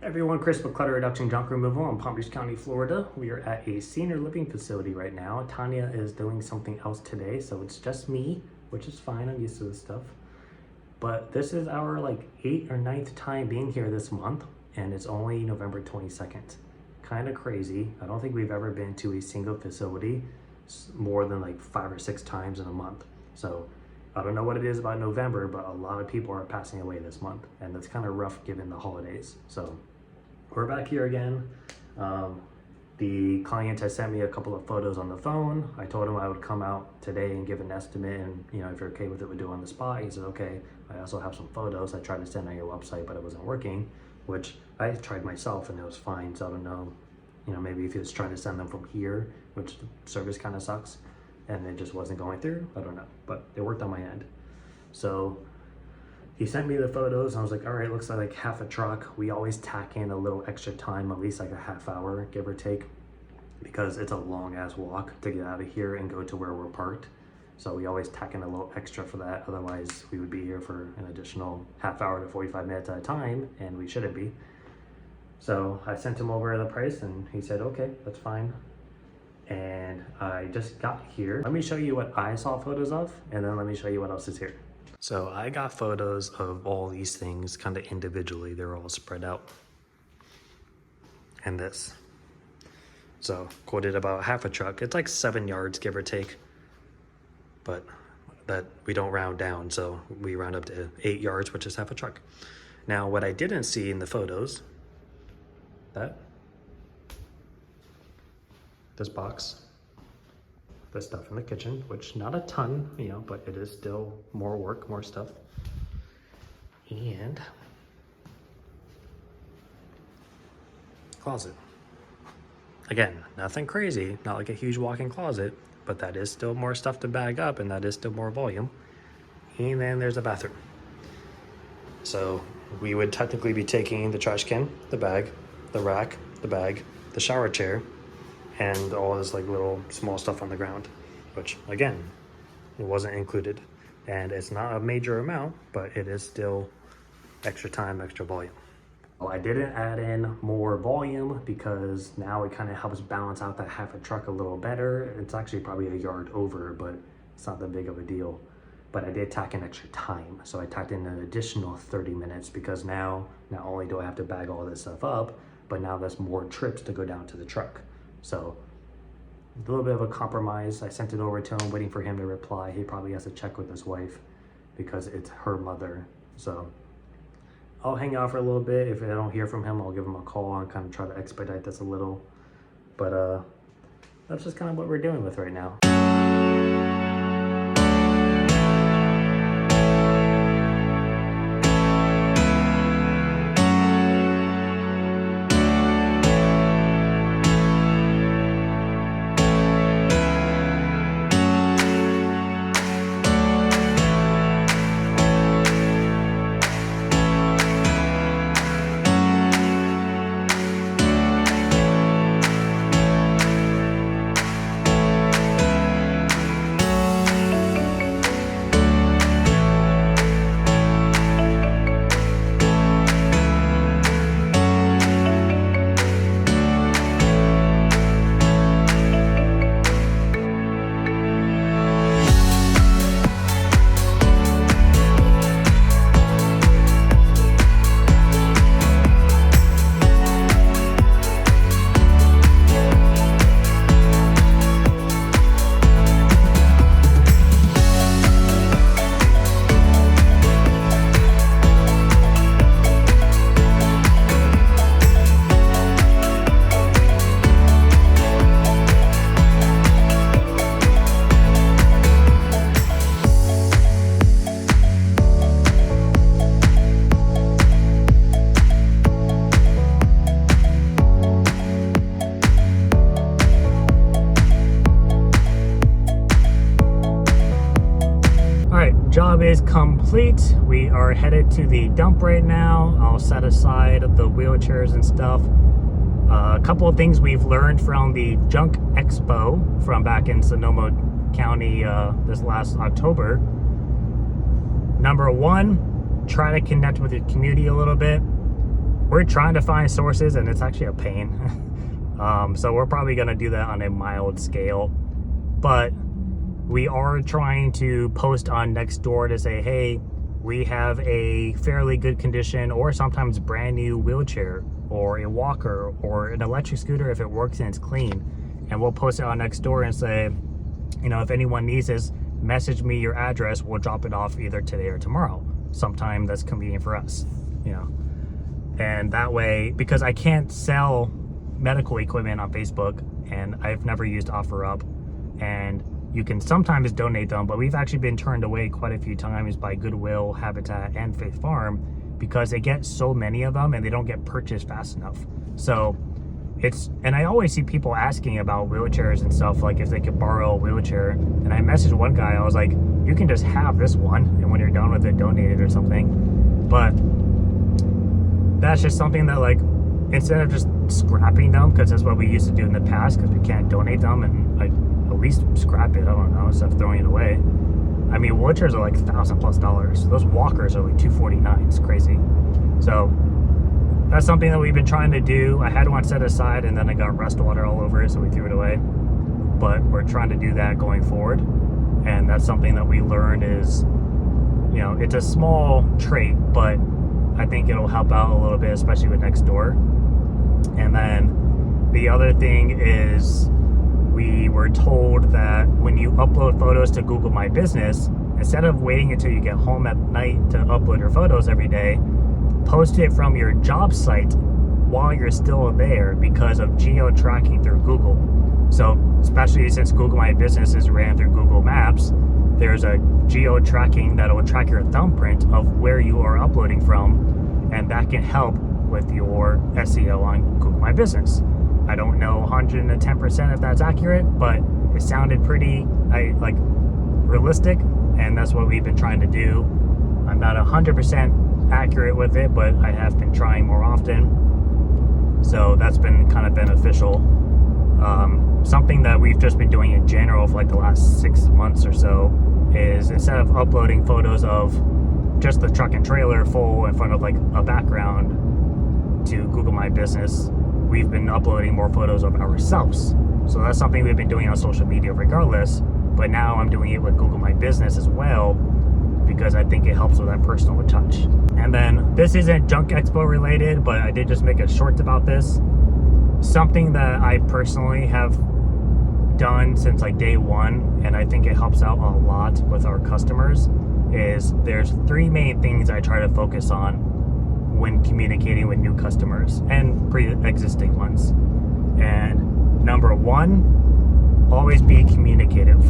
Everyone, Chris with Clutter Reduction Junk Removal in Palm Beach County, Florida. We are at a senior living facility right now. Tanya is doing something else today, so it's just me, which is fine. I'm used to this stuff. But this is our 8th or 9th time being here this month, and it's only November 22nd. Kind of crazy. I don't think we've ever been to a single facility more than 5 or 6 times in a month. So I don't know what it is about November, but a lot of people are passing away this month, and that's kind of rough given the holidays. So we're back here again. The client has sent me a couple of photos on the phone. I told him I would come out today and give an estimate, and if you're okay with it, we'll do it on the spot. He said, okay. I also have some photos I tried to send on your website, but it wasn't working, which I tried myself and it was fine. So I don't know, maybe if he was trying to send them from here, which the service kind of sucks, and it just wasn't going through. I don't know, but it worked on my end. So he sent me the photos. And I was like, all right, looks like half a truck. We always tack in a little extra time, at least a half hour, give or take, because it's a long ass walk to get out of here and go to where we're parked. So we always tack in a little extra for that. Otherwise we would be here for an additional half hour to 45 minutes at a time, and we shouldn't be. So I sent him over the price and he said, okay, that's fine. And I just got here. Let me show you what I saw photos of, and then let me show you what else is here. So I got photos of all these things kind of individually. They're all spread out. And this. So quoted about half a truck. It's 7 yards, give or take. But that we don't round down, so we round up to 8 yards, which is half a truck. Now, what I didn't see in the photos, this box, the stuff in the kitchen, which not a ton, but it is still more work, more stuff. And closet. Again, nothing crazy, not like a huge walk-in closet, but that is still more stuff to bag up, and that is still more volume. And then there's a bathroom. So we would technically be taking the trash can, the bag, the rack, the bag, the shower chair, and all this little small stuff on the ground, which again, it wasn't included. And it's not a major amount, but it is still extra time, extra volume. Well, I didn't add in more volume because now it kind of helps balance out that half a truck a little better. It's actually probably a yard over, but it's not that big of a deal. But I did tack in extra time. So I tacked in an additional 30 minutes because now not only do I have to bag all this stuff up, but now there's more trips to go down to the truck. So a little bit of a compromise. I sent it over to him, waiting for him to reply. He probably has to check with his wife because it's her mother. So I'll hang out for a little bit. If I don't hear from him, I'll give him a call and kind of try to expedite this a little. But that's just kind of what we're dealing with right now. Job is complete. We are headed to the dump right now. I'll set aside the wheelchairs and stuff. A couple of things we've learned from the Junk Expo from back in Sonoma County this last October. Number one, try to connect with your community a little bit. we're trying to find sources, and it's actually a pain. So we're probably going to do that on a mild scale, but we are trying to post on Nextdoor to say, hey, we have a fairly good condition or sometimes brand new wheelchair or a walker or an electric scooter if it works and it's clean. And we'll post it on Nextdoor and say, you know, if anyone needs this, message me your address. We'll drop it off either today or tomorrow, sometime that's convenient for us, you know. And that way, because I can't sell medical equipment on Facebook, and I've never used OfferUp, and you can sometimes donate them, but we've actually been turned away quite a few times by Goodwill, Habitat, and Faith Farm because they get so many of them and they don't get purchased fast enough. So and I always see people asking about wheelchairs and stuff, like if they could borrow a wheelchair. And I messaged one guy, I was like, you can just have this one, and when you're done with it, donate it or something. But that's just something that, like, instead of just scrapping them, because that's what we used to do in the past, because we can't donate them, and like at least scrap it, I don't know, instead of throwing it away. I mean, wheelchairs are like $1,000+. Those walkers are like $249. It's crazy. So that's something that we've been trying to do. I had one set aside, and then I got rust water all over it, so we threw it away. But we're trying to do that going forward, and that's something that we learned is, you know, it's a small trait, but I think it'll help out a little bit, especially with Nextdoor. And then the other thing is, we were told that when you upload photos to Google My Business, instead of waiting until you get home at night to upload your photos every day, post it from your job site while you're still there because of geo-tracking through Google. So especially since Google My Business is ran through Google Maps, there's a geo-tracking that will track your thumbprint of where you are uploading from, and that can help with your SEO on Google My Business. I don't know 110% if that's accurate, but it sounded pretty realistic, and that's what we've been trying to do. I'm not 100% accurate with it, but I have been trying more often, so that's been kind of beneficial. Something that we've just been doing in general for like the last 6 months or so is, instead of uploading photos of just the truck and trailer full in front of like a background to Google My Business, we've been uploading more photos of ourselves. So that's something we've been doing on social media regardless, but now I'm doing it with Google My Business as well, because I think it helps with that personal touch. And then this isn't Junk Expo related, but I did just make a short about this. Something that I personally have done since like day one, and I think it helps out a lot with our customers, is there's 3 main things I try to focus on when communicating with new customers and pre-existing ones. And number 1, always be communicative.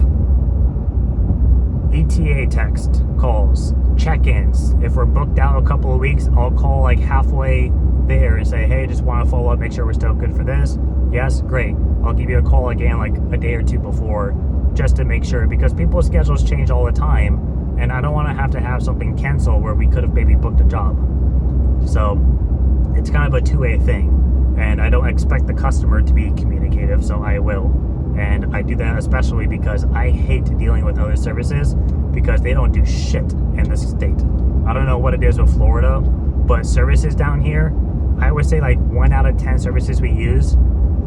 ETA text, calls, check-ins. If we're booked out a couple of weeks, I'll call like halfway there and say, hey, just want to follow up, make sure we're still good for this. Yes, great. I'll give you a call again like a day or 2 before, just to make sure, because people's schedules change all the time, and I don't want to have something cancel where we could have maybe booked a job. So it's kind of a two-way thing, and I don't expect the customer to be communicative, so I will. And I do that especially because I hate dealing with other services, because they don't do shit in this state. I don't know what it is with Florida, but services down here, I would say like 1 out of 10 services we use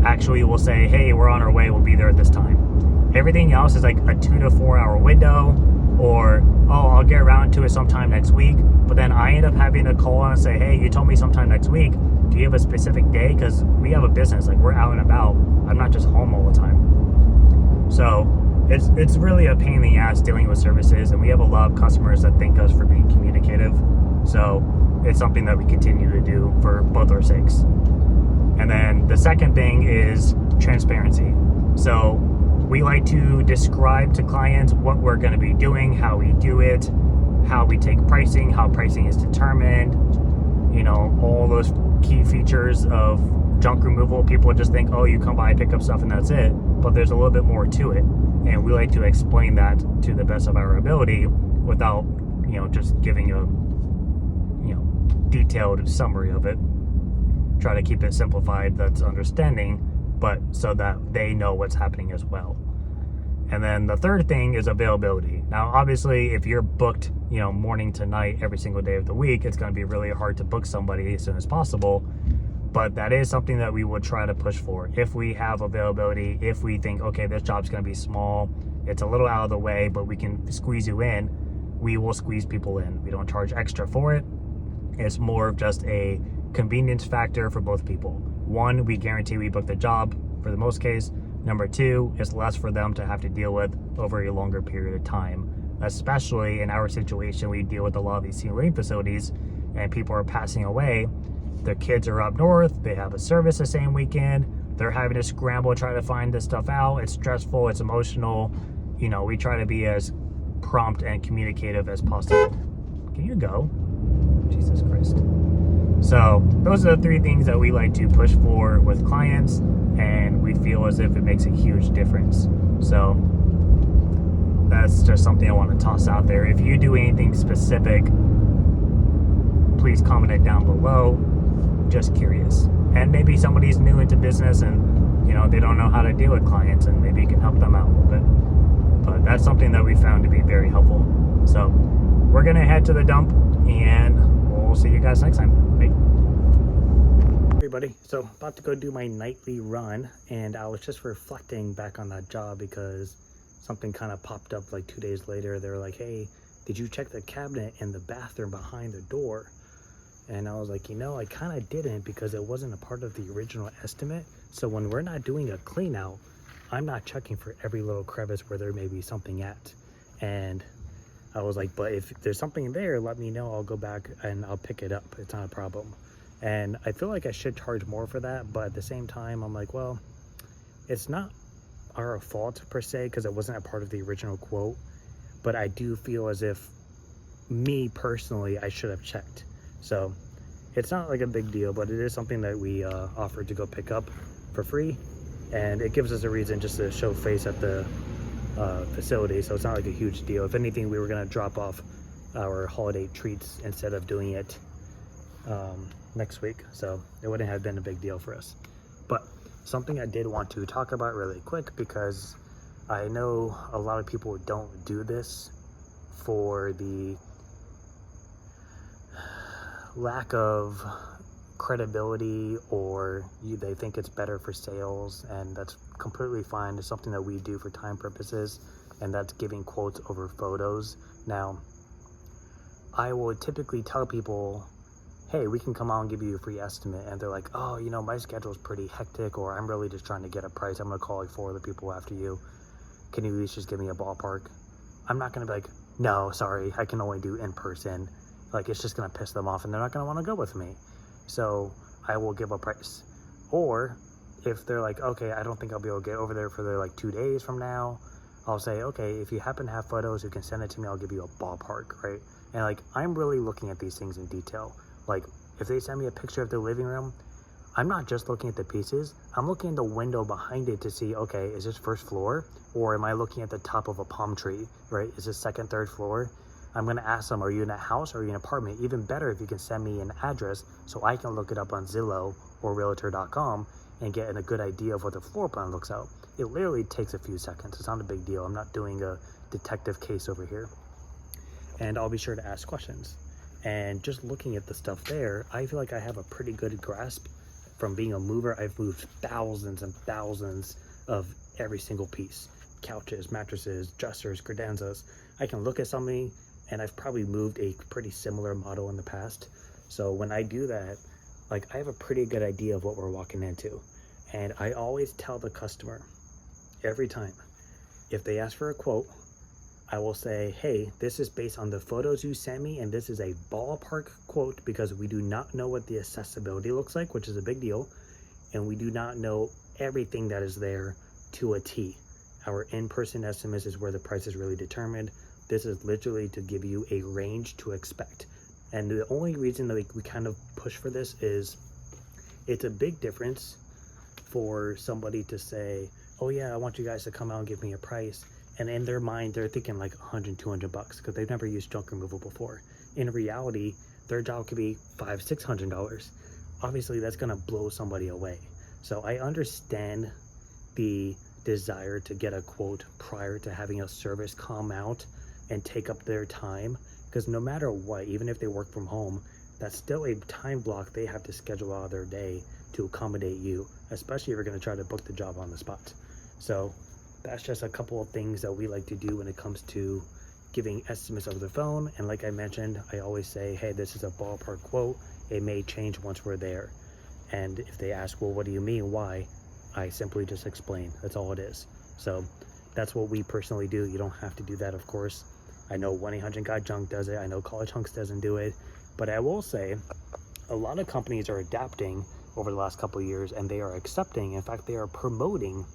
actually will say, hey, we're on our way, we'll be there at this time. Everything else is like a 2 to 4 hour window, or, oh, I'll get around to it sometime next week. But then I end up having to call and say, hey, you told me sometime next week. Do you have a specific day? Because we have a business, like we're out and about. I'm not just home all the time. So it's really a pain in the ass dealing with services, and we have a lot of customers that thank us for being communicative. So it's something that we continue to do for both our sakes. And then the second thing is transparency. So we like to describe to clients what we're going to be doing, how we do it, how we take pricing, how pricing is determined, you know, all those key features of junk removal. People just think, oh, you come by, pick up stuff, and that's it. But there's a little bit more to it. And we like to explain that to the best of our ability without, you know, just giving a, you know, detailed summary of it. Try to keep it simplified, that's understanding, but so that they know what's happening as well. And then the third thing is availability. Now, obviously, if you're booked you know, morning to night every single day of the week, it's going to be really hard to book somebody as soon as possible. But that is something that we would try to push for. If we have availability, if we think, okay, this job's going to be small, it's a little out of the way, but we can squeeze you in, we will squeeze people in. We don't charge extra for it. It's more of just a convenience factor for both people. One, we guarantee we book the job for the most case. Number two, it's less for them to have to deal with over a longer period of time. Especially in our situation, we deal with a lot of these senior living facilities and people are passing away. Their kids are up north, they have a service the same weekend, they're having to scramble, try to find this stuff out. It's stressful, it's emotional. You know, we try to be as prompt and communicative as possible. Can you go? Jesus Christ. So those are the three things that we like to push for with clients, and we feel as if it makes a huge difference. So that's just something I want to toss out there. If you do anything specific, please comment it down below. Just curious. And maybe somebody's new into business and, you know, they don't know how to deal with clients, and maybe you can help them out a little bit. But that's something that we found to be very helpful. So we're going to head to the dump, and we'll see you guys next time. Bye. Everybody, so about to go do my nightly run, and I was just reflecting back on that job because something kind of popped up like 2 days later. They were like, hey, did you check the cabinet in the bathroom behind the door? And I was like, you know, I kind of didn't because it wasn't a part of the original estimate. So when we're not doing a clean out, I'm not checking for every little crevice where there may be something at. And I was like, but if there's something there, let me know. I'll go back and I'll pick it up. It's not a problem. And I feel like I should charge more for that. But at the same time, I'm like, well, it's not our fault per se because it wasn't a part of the original quote. But I do feel as if me personally, I should have checked. So it's not like a big deal, but it is something that we offered to go pick up for free. And it gives us a reason just to show face at the facility. So it's not like a huge deal. If anything, we were going to drop off our holiday treats instead of doing it next week. So it wouldn't have been a big deal for us. But something I did want to talk about really quick, because I know a lot of people don't do this for the lack of credibility, or they think it's better for sales, and that's completely fine. It's something that we do for time purposes, and that's giving quotes over photos. Now, I would typically tell people, hey, we can come out and give you a free estimate, and they're like, oh, you know, my schedule's pretty hectic, or I'm really just trying to get a price. I'm gonna call like 4 other people after you. Can you at least just give me a ballpark? I'm not gonna be like, no, sorry, I can only do in person. Like, it's just gonna piss them off and they're not gonna want to go with me. So I will give a price. Or if they're like, okay, I don't think I'll be able to get over there for like 2 days from now, I'll say, okay, if you happen to have photos, you can send it to me. I'll give you a ballpark, right? And like, I'm really looking at these things in detail. Like, if they send me a picture of their living room, I'm not just looking at the pieces. I'm looking at the window behind it to see, okay, is this first floor? Or am I looking at the top of a palm tree, right? Is this second, third floor? I'm going to ask them, are you in a house or are you in an apartment? Even better if you can send me an address so I can look it up on Zillow or Realtor.com and get a good idea of what the floor plan looks out. It literally takes a few seconds. It's not a big deal. I'm not doing a detective case over here. And I'll be sure to ask questions. And just looking at the stuff there, I feel like I have a pretty good grasp. From being a mover, I've moved thousands and thousands of every single piece. Couches, mattresses, dressers, credenzas. I can look at something, and I've probably moved a pretty similar model in the past. So when I do that, like, I have a pretty good idea of what we're walking into. And I always tell the customer, every time, if they ask for a quote, I will say, hey, this is based on the photos you sent me, and this is a ballpark quote because we do not know what the accessibility looks like, which is a big deal. And we do not know everything that is there to a T. Our in-person estimates is where the price is really determined. This is literally to give you a range to expect. And the only reason that we kind of push for this is it's a big difference for somebody to say, oh yeah, I want you guys to come out and give me a price. And in their mind, they're thinking like 100, 200 bucks because they've never used junk removal before. In reality, their job could be $500, $600. Obviously, that's gonna blow somebody away. So I understand the desire to get a quote prior to having a service come out and take up their time because no matter what, even if they work from home, that's still a time block they have to schedule out of their day to accommodate you, especially if you're going to try to book the job on the spot. So that's just a couple of things that we like to do when it comes to giving estimates over the phone. And like I mentioned, I always say, hey, this is a ballpark quote. It may change once we're there. And if they ask, well, what do you mean? Why? I simply just explain. That's all it is. So that's what we personally do. You don't have to do that, of course. I know 1-800-GOT-JUNK does it. I know College Hunks doesn't do it. But I will say a lot of companies are adapting over the last couple of years, and they are accepting, in fact, they are promoting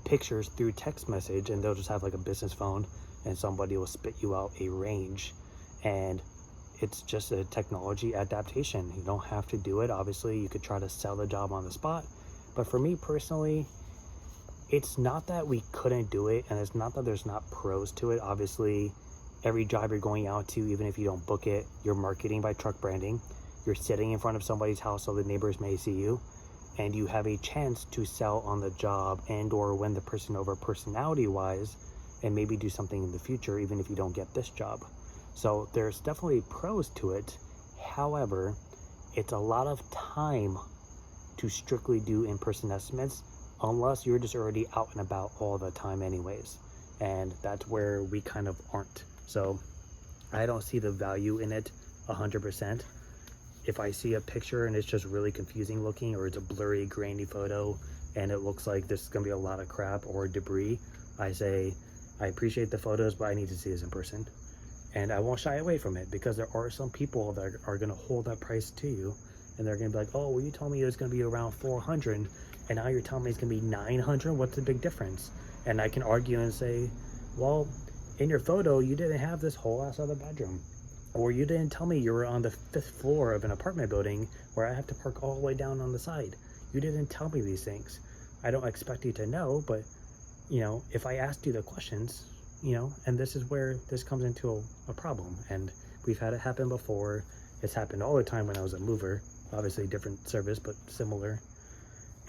pictures through text message, and they'll just have like a business phone and somebody will spit you out a range. And it's just a technology adaptation. You don't have to do it. Obviously, you could try to sell the job on the spot. But for me personally, it's not that we couldn't do it, and it's not that there's not pros to it. Obviously, every job you're going out to, even if you don't book it, you're marketing by truck branding. You're sitting in front of somebody's house so the neighbors may see you, and you have a chance to sell on the job and or win the person over personality wise, and maybe do something in the future even if you don't get this job. So there's definitely pros to it. However, it's a lot of time to strictly do in-person estimates unless you're just already out and about all the time anyways, and that's where we kind of aren't. So I don't see the value in it 100%. If I see a picture and it's just really confusing looking, or it's a blurry, grainy photo and it looks like there's gonna be a lot of crap or debris, I say, I appreciate the photos, but I need to see this in person. And I won't shy away from it, because there are some people that are gonna hold that price to you, and they're gonna be like, oh, well, you told me it was gonna be around 400, and now you're telling me it's gonna be 900. What's the big difference? And I can argue and say, well, in your photo, you didn't have this whole ass other bedroom. Or you didn't tell me you were on the 5th floor of an apartment building where I have to park all the way down on the side. You didn't tell me these things. I don't expect you to know, but you know, if I asked you the questions, you know, and this is where this comes into a problem. And we've had it happen before. It's happened all the time when I was a mover, obviously different service, but similar.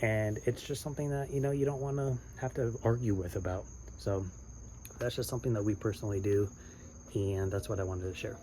And it's just something that, you know, you don't want to have to argue with about. So that's just something that we personally do. And that's what I wanted to share.